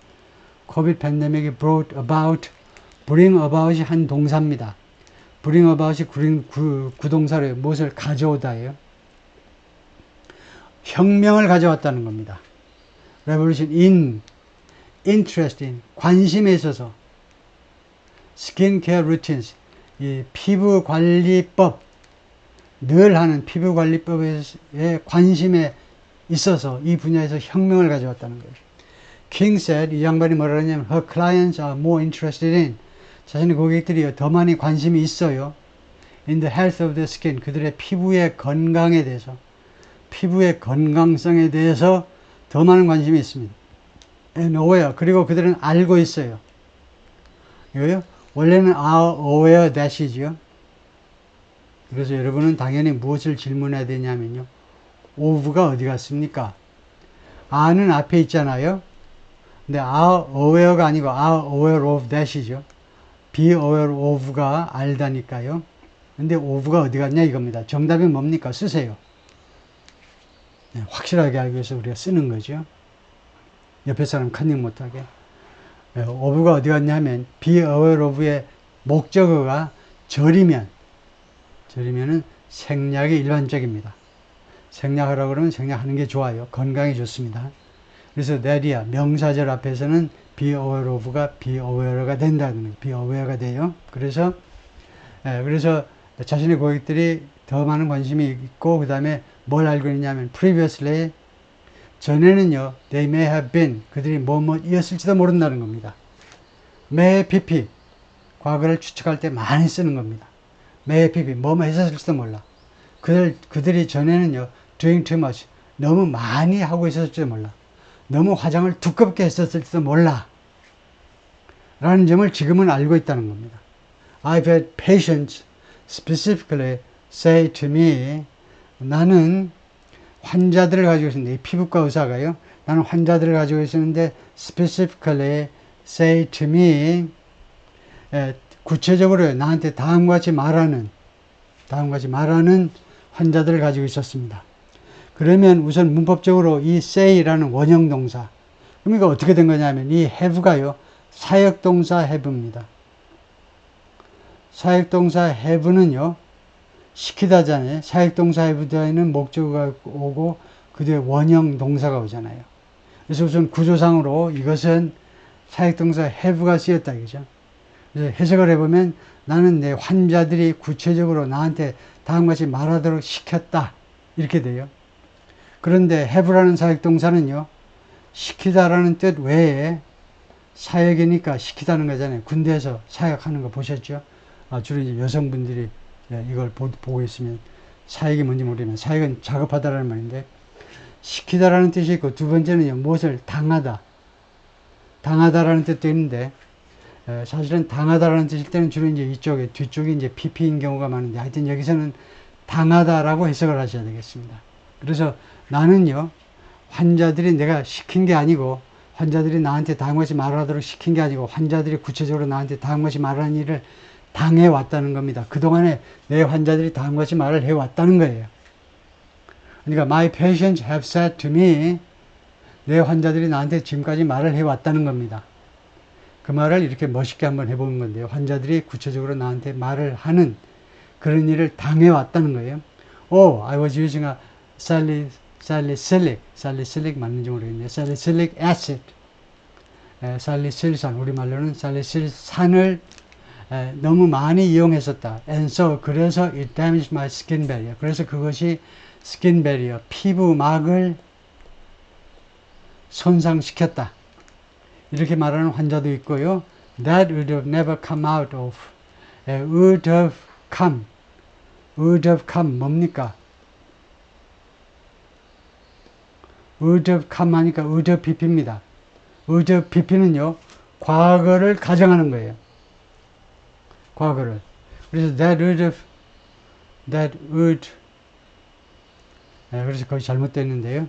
bring about이 한 동사입니다. bring about이 구동사로 무엇을 가져오다예요. 혁명을 가져왔다는 겁니다. revolution interest in, 관심에 있어서 skin care routines, 이 피부 관리법, 늘 하는 피부 관리법에 관심에 있어서 이 분야에서 혁명을 가져왔다는 거예요. King said, 이 양반이 뭐라 하냐면 her clients are more interested in, 자신의 고객들이 더 많이 관심이 있어요. in the health of the skin, 그들의 피부의 건강에 대해서, 피부의 건강성에 대해서 더 많은 관심이 있습니다. and aware, 그리고 그들은 알고 있어요. 이거요? 원래는 are aware that이죠. 그래서 여러분은 당연히 무엇을 질문해야 되냐면요. of가 어디 갔습니까? are는 앞에 있잖아요. 근데 are aware가 아니고 are aware of that이죠. be aware of가 알다니까요. 근데 of가 어디 갔냐 이겁니다. 정답이 뭡니까? 쓰세요. 네, 확실하게 알기 위해서 우리가 쓰는 거죠. 옆에 사람 컨닝 못하게. 네, of가 어디 갔냐면 be aware of의 목적어가 절이면은 생략이 일반적입니다. 생략하라고 그러면 생략하는 게 좋아요. 건강에 좋습니다. 그래서 that이야. 명사절 앞에서는 be aware of가 be aware가 된다는 거예요. be aware가 돼요. 그래서 자신의 고객들이 더 많은 관심이 있고 그 다음에 뭘 알고 있냐면 previously, 전에는요, they may have been, 그들이 뭐뭐이었을지도 모른다는 겁니다. may pp, 과거를 추측할 때 많이 쓰는 겁니다. may pp, 뭐뭐 했었을지도 몰라. 그들이 전에는요, doing too much, 너무 많이 하고 있었을지도 몰라. 너무 화장을 두껍게 했었을지도 몰라. 라는 점을 지금은 알고 있다는 겁니다. I've had patients specifically say to me, 나는 환자들을 가지고 있었는데, 이 피부과 의사가요, 나는 환자들을 가지고 있었는데, specifically say to me, 구체적으로 나한테 다음과 같이 말하는 환자들을 가지고 있었습니다. 그러면 우선 문법적으로 이 say라는 원형 동사, 그럼 이거 어떻게 된 거냐면 이 have가요, 사역동사 have입니다. 사역동사 have는요, 시키다잖아요. 사역동사 have에는 목적어가 오고 그 뒤에 원형 동사가 오잖아요. 그래서 우선 구조상으로 이것은 사역동사 have가 쓰였다 이거죠. 그래서 해석을 해보면 나는 내 환자들이 구체적으로 나한테 다음과 같이 말하도록 시켰다 이렇게 돼요. 그런데 have라는 사역동사는요, 시키다라는 뜻 외에 사역이니까 시키다는 거잖아요. 군대에서 사역하는 거 보셨죠? 주로 이제 여성분들이 이걸 보고 있으면 사역이 뭔지 모르면 사역은 작업하다라는 말인데, 시키다라는 뜻이 있고, 두 번째는요, 무엇을 당하다. 당하다라는 뜻도 있는데, 사실은 당하다라는 뜻일 때는 주로 이제 이쪽에, 뒤쪽이 이제 PP인 경우가 많은데, 하여튼 여기서는 당하다라고 해석을 하셔야 되겠습니다. 그래서 나는요, 환자들이 내가 시킨 게 아니고, 환자들이 나한테 다음 것이 말하도록 시킨 게 아니고, 환자들이 구체적으로 나한테 다음 것이 말하는 일을 당해왔다는 겁니다. 그동안에 내 환자들이 다음 것이 말을 해왔다는 거예요. 그러니까 my patients have said to me, 내 환자들이 나한테 지금까지 말을 해왔다는 겁니다. 그 말을 이렇게 멋있게 한번 해보는 건데요. 환자들이 구체적으로 나한테 말을 하는 그런 일을 당해왔다는 거예요. Oh, I was using a salicylic 맞는지 모르겠네요. salicylic acid, 살리실산, 우리말로는 살리실산을 너무 많이 이용했었다. And so, 그래서 it damaged my skin barrier. 그래서 그것이 skin barrier, 피부막을 손상시켰다. 이렇게 말하는 환자도 있고요. That would have never come out of. would have come 뭡니까? would have come 하니까 would have pp입니다. would have pp는요, 과거를 가정하는 거예요. 과거를. 그래서 that would 그래서 거기 잘못됐는데요.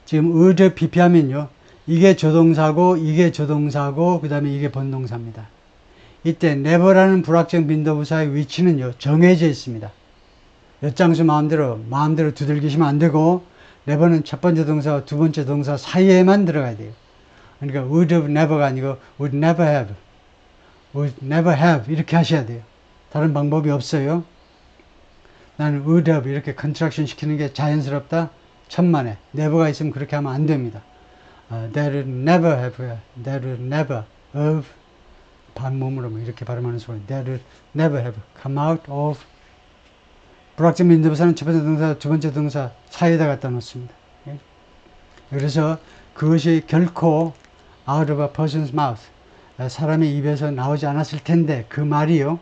지금 would have pp 하면요, 이게 조동사고 이게 조동사고 그 다음에 이게 본동사입니다. 이때 never라는 불확정 빈도부사의 위치는요, 정해져 있습니다. 엿장수 마음대로 두들기시면 안 되고, never는 첫 번째 동사와 두 번째 동사 사이에만 들어가야 돼요. 그러니까 would have never가 아니고 would never have 이렇게 하셔야 돼요. 다른 방법이 없어요. 나는 would have 이렇게 컨트랙션 시키는 게 자연스럽다? 천만에. never가 있으면 그렇게 하면 안 됩니다. That would never have 반몸으로 뭐 이렇게 발음하는 소리. That would never have come out of. 불확정 빈도부사는 첫 번째 동사, 두 번째 동사 사이에다 갖다 놓습니다. 그래서 그것이 결코 out of a person's mouth, 사람의 입에서 나오지 않았을 텐데, 그 말이요,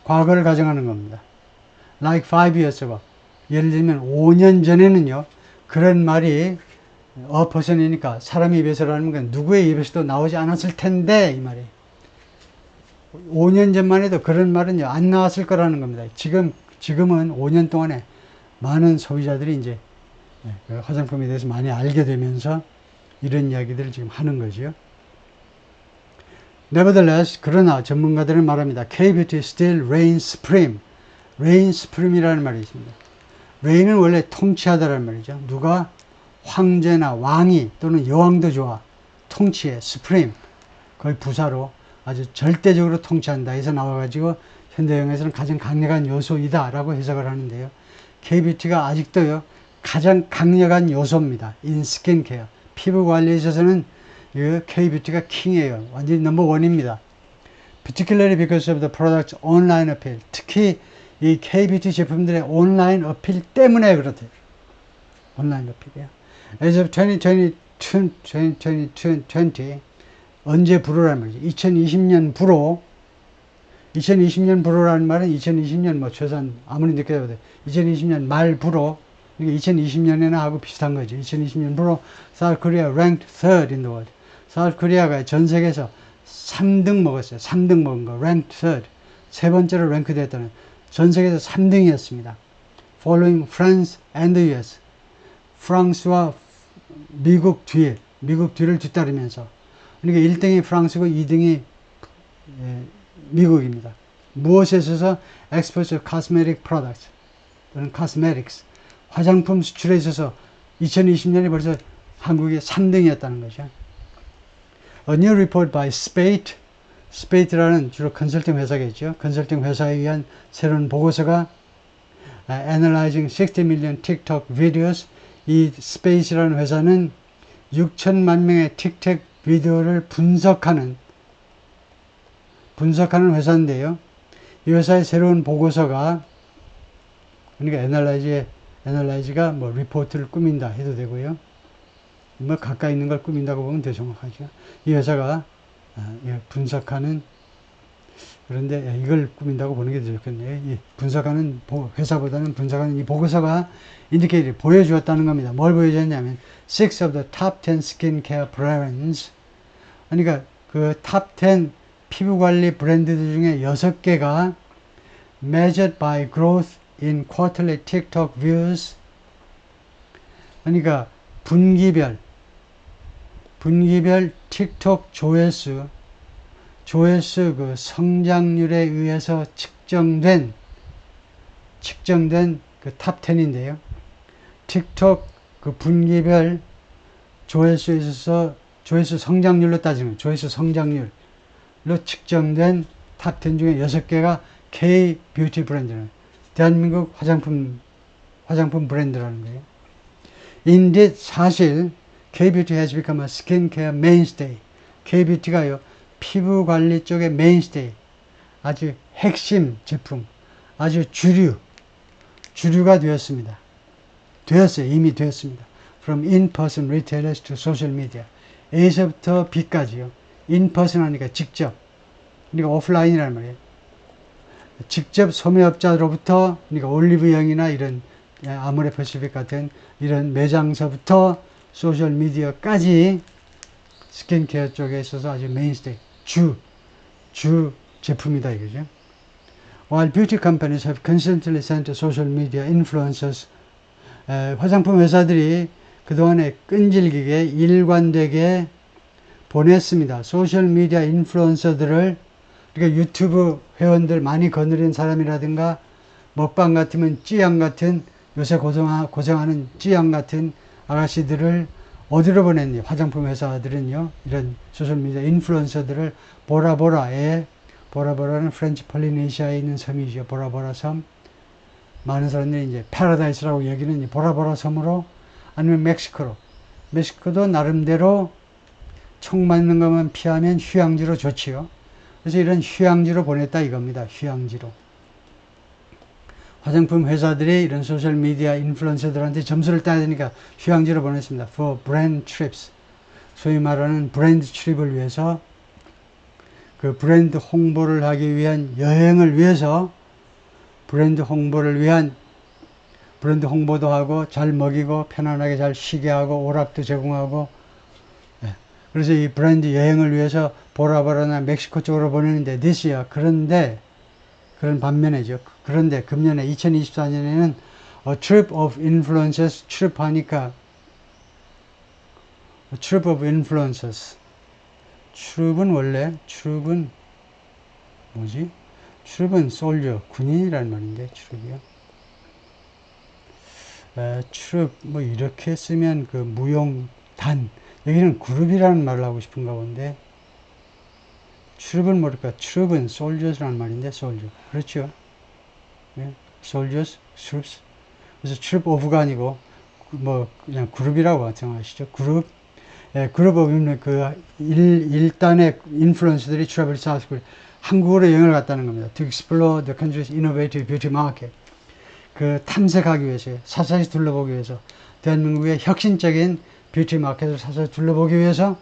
과거를 가정하는 겁니다. Like 5 years ago. 예를 들면 5년 전에는요, 그런 말이 a person이니까 사람의 입에서라는 건 누구의 입에서도 나오지 않았을 텐데, 이 말이 5년 전만 해도 그런 말은요, 안 나왔을 거라는 겁니다. 지금은 5년 동안에 많은 소비자들이 이제 화장품에 대해서 많이 알게 되면서 이런 이야기들을 지금 하는 거죠. Nevertheless, 그러나 전문가들은 말합니다. K-beauty still reigns supreme. reigns supreme이라는 말이 있습니다. reign은 원래 통치하다라는 말이죠. 누가 황제나 왕이 또는 여왕도 좋아. 통치해. supreme. 거의 부사로 아주 절대적으로 통치한다. 에서 나와가지고 현대영에서는 가장 강력한 요소이다 라고 해석을 하는데요. K-뷰티가 아직도요, 가장 강력한 요소입니다. in skin care. 피부 관리에 있어서는 K-뷰티가 킹이에요. 완전히 넘버원입니다. Particularly because of the product's online appeal. 특히 이 K-뷰티 제품들의 온라인 어필 때문에 그렇대요. 온라인 어필이요. As of 2020, 언제 불어라는 말이죠. 2020년 불어. 2020년 불어라는 말은 2020년 뭐 최소한 아무리 늦게 해도 2020년 말 불어. 그러니까 2020년에나 하고 비슷한 거죠. 2020년 불어. South Korea ranked third in the world. South Korea가 전 세계에서 3등 먹었어요. 3등 먹은 거. ranked third. 세 번째로 랭크 됐다는. 전 세계에서 3등이었습니다. Following France and the US. 프랑스와 미국 뒤를 뒤따르면서. 그러니까 1등이 프랑스고 2등이 미국입니다. 무엇에 있어서? Exports of cosmetic products. 또는 cosmetics. 화장품 수출에 있어서 2020년에 벌써 한국이 3등이었다는 거죠. A new report by Spate라는 주로 컨설팅 회사겠죠. 컨설팅 회사에 의한 새로운 보고서가 Analyzing 60 million TikTok videos. 이 Spate라는 회사는 6천만 명의 틱톡 비디오를 분석하는 회사인데요. 이 회사의 새로운 보고서가, 그러니까 analyze가 뭐 리포트를 꾸민다 해도 되고요. 뭐 가까이 있는 걸 꾸민다고 보면 더 정확하죠. 이 회사가 분석하는, 그런데 이걸 꾸민다고 보는 게 더 좋겠네요. 이 분석하는 회사보다는 분석하는 이 보고서가 인디케이터 보여주었다는 겁니다. 뭘 보여줬냐면 6 of the top 10 skincare brands, 그러니까 그 top 10 피부관리 브랜드들 중에 6개가 measured by growth in quarterly TikTok views, 그러니까 분기별 틱톡 조회수 그 성장률에 의해서 측정된 그 탑 10인데요. 틱톡 그 분기별 조회수에 있어서 조회수 성장률로 따지면 조회수 성장률로 측정된 탑 10 중에 6개가 K 뷰티 브랜드는 대한민국 화장품 브랜드라는 거예요. Indeed, 사실 K-뷰티 has become a skincare mainstay. K-뷰티가요, 피부 관리 쪽의 mainstay, 아주 핵심 제품, 아주 주류가 되었습니다. 이미 되었습니다. From in-person retailers to social media. A서부터 B까지요. in-person 하니까 직접, 그러니까 오프라인이란 말이에요. 직접 소매업자로부터, 그러니까 올리브영이나 이런 아모레퍼시픽 같은 이런 매장서부터 소셜미디어까지 스킨케어 쪽에 있어서 아주 메인스테이, 주 제품이다 이거죠. While beauty companies have constantly sent social media influencers, 화장품 회사들이 그동안에 끈질기게 일관되게 보냈습니다. 소셜미디어 인플루언서들을, 그러니까 유튜브 회원들 많이 거느린 사람이라든가 먹방 같으면 찌양 같은, 요새 고생하는 찌양 같은 아가씨들을 어디로 보냈니? 화장품 회사들은요, 이런 소셜미디어 인플루언서들을 보라보라는 프렌치 폴리네시아에 있는 섬이죠. 보라보라 섬. 많은 사람들이 이제 패러다이스라고 여기는 이 보라보라 섬으로, 아니면 멕시코도 나름대로 총 맞는 것만 피하면 휴양지로 좋지요. 그래서 이런 휴양지로 보냈다 이겁니다. 휴양지로. 화장품 회사들이 이런 소셜미디어 인플루언서들한테 점수를 따야 되니까 휴양지로 보냈습니다. For brand trips. 소위 말하는 브랜드 출입을 위해서, 그 브랜드 홍보를 하기 위한 여행을 위해서, 브랜드 홍보도 하고 잘 먹이고 편안하게 잘 쉬게 하고 오락도 제공하고, 그래서 이 브랜드 여행을 위해서 보라보라나 멕시코 쪽으로 보내는데 this year, 그런 반면에죠. 그런데 금년에 2024년에는 a trip of influencers, 출입은 솔저, 군인이라는 말인데, 출입, 뭐 이렇게 쓰면 그 무용단, 여기는 그룹이라는 말을 하고 싶은가 본데, 출입은 모를까? 출입은 soldiers라는 말인데, soldier. 그렇죠? 네? soldiers, troops. 그래서 trip of가 아니고, 뭐, 그냥 그룹이라고 생각하시죠? 그룹. 그룹 오브, 일단의 인플루언서들이 트래블 사우스 코리아, 한국으로 여행을 갔다는 겁니다. To explore the country's innovative beauty market. 그 탐색하기 위해서, 사사히 둘러보기 위해서, 대한민국의 혁신적인 뷰티 마켓을 사서 둘러보기 위해서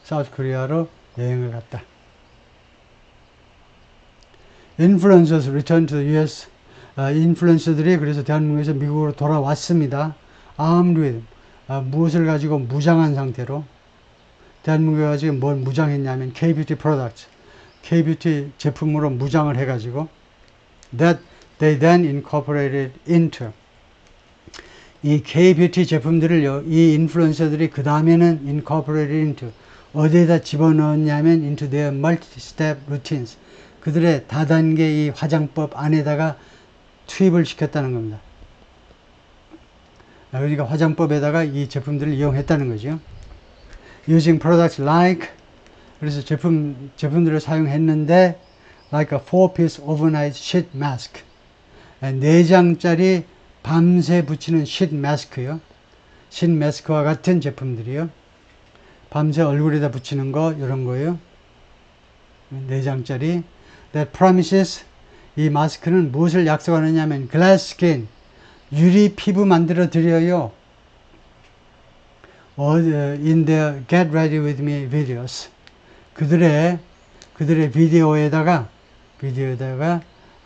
사우스 코리아로 여행을 갔다. Influencers returned to the US. 인플루언서들이 그래서 대한민국에서 미국으로 돌아왔습니다. Armed with, 무엇을 가지고 무장한 상태로. 대한민국에 가지고 뭘 무장했냐면 K-뷰티 프로덕트, K-뷰티 제품으로 무장을 해가지고 that they then incorporated into, 이 K-뷰티 제품들을요, 이 인플루언서들이 그 다음에는 incorporated into, 어디에다 집어넣었냐면 into their multi-step routines, 그들의 다단계 이 화장법 안에다가 투입을 시켰다는 겁니다. 그러니까 화장법에다가 이 제품들을 이용했다는 거죠. Using products like, 그래서 제품들을 사용했는데 like a 4-piece overnight sheet mask, 4장짜리 밤새 붙이는 sheet mask요. sheet mask와 같은 제품들이요. 밤새 얼굴에다 붙이는 거, 이런 거예요. 4장짜리. That promises, 이 마스크는 무엇을 약속하느냐면 glass skin, 유리 피부 만들어 드려요. In their Get Ready With Me videos. 그들의 비디오에다가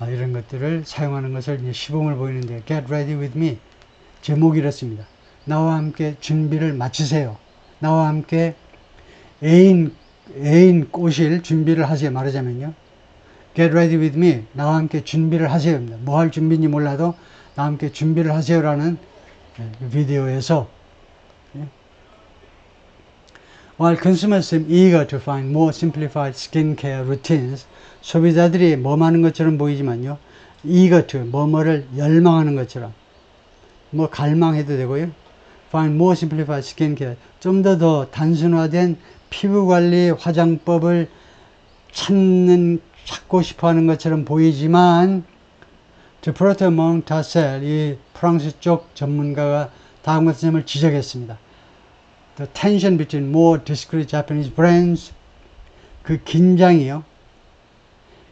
이런 것들을 사용하는 것을 이제 시범을 보이는데, Get Ready With Me. 제목이 이렇습니다. 나와 함께 준비를 마치세요. 나와 함께 애인 꼬실 준비를 하세요. 말하자면요. Get ready with me. 나와 함께 준비를 하세요. 뭐 할 준비인지 몰라도 나와 함께 준비를 하세요라는 비디오에서, While consumers seem eager to find more simplified skincare routines, 소비자들이 뭐 하는 것처럼 보이지만요, eager to, 뭐뭐를 열망하는 것처럼, 뭐 갈망해도 되고요, find more simplified skincare, 좀 더 단순화된 피부관리 화장법을 찾고 싶어 하는 것처럼 보이지만, The Proto Montasel, 이 프랑스 쪽 전문가가 다음 같은 점을 지적했습니다. The tension between more discreet Japanese brands, 그 긴장이요.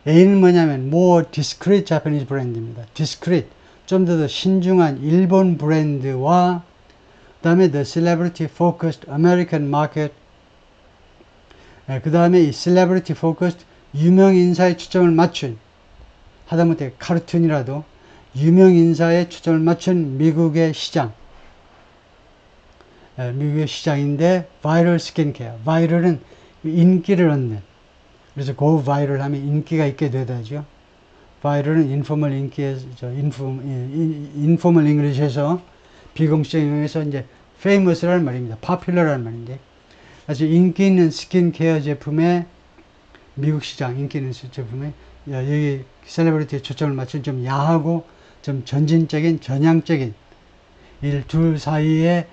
A는 뭐냐면 more discreet Japanese brand입니다. discreet, 좀 더 신중한 일본 브랜드와 그 다음에 the celebrity focused American market, 그 다음에 이 celebrity focused 유명 인사에 초점을 맞춘, 하다못해 카르툰이라도 유명 인사에 초점을 맞춘 미국의 시장, 미국의 시장인데, 바이럴 스킨케어, 바이럴은 인기를 얻는, 그래서 고 바이럴 하면 인기가 있게 되다죠. 바이럴은 인포멀 인기에서, 인포멀 잉글리시에서 비공식 영어에서 이제 famous라는 말입니다. popular라는 말인데, 아주 인기 있는 스킨케어 제품에, 미국 시장 인기 있는 제품에 여기 셀레브리티에 초점을 맞춘 좀 야하고 좀 전진적인 전향적인 둘 사이에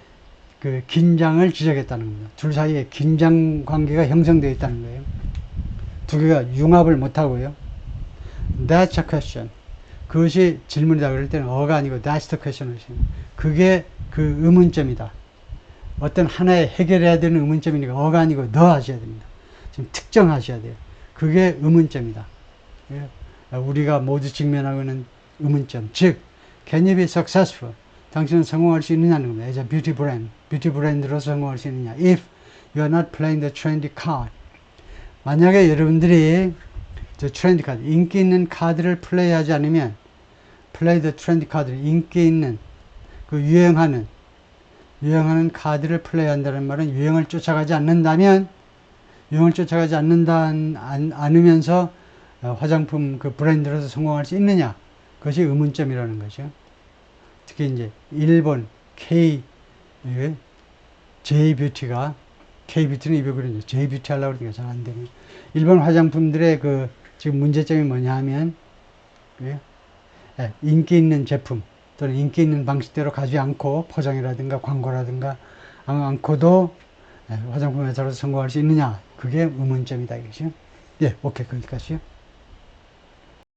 그 긴장을 지적했다는 겁니다. 둘 사이에 긴장 관계가 형성되어 있다는 거예요. 두 개가 융합을 못하고요. That's a question. 그것이 질문이다 그럴 때는 어가 아니고 that's the question. 그게 그 의문점이다. 어떤 하나에 해결해야 되는 의문점이니까 어가 아니고 너 하셔야 됩니다. 지금 특정하셔야 돼요. 그게 의문점이다. 우리가 모두 직면하고 있는 의문점. 즉, can you be successful? 당신은 성공할 수 있느냐는 겁니다. as a beauty brand. 뷰티 브랜드로서 성공할 수 있느냐. if you are not playing the trendy card. 만약에 여러분들이 저 트렌디 카드, 인기 있는 카드를 플레이하지 않으면, play the trendy card, 인기 있는, 그 유행하는 카드를 플레이한다는 말은 유행을 쫓아가지 않는다면, 유행을 쫓아가지 않으면서 화장품 그 브랜드로서 성공할 수 있느냐. 그것이 의문점이라는 거죠. 특히 이제 일본 J뷰티가, K뷰티는 입에 그러죠. J뷰티 하려고 그러니까 잘 안 되네. 일본 화장품들의 그 지금 문제점이 뭐냐 하면, 인기 있는 제품 또는 인기 있는 방식대로 가지 않고 포장이라든가 광고라든가 않고도 화장품 회사로서 성공할 수 있느냐. 그게 의문점이다 이것이요. 예, 오케이, 거기까지요.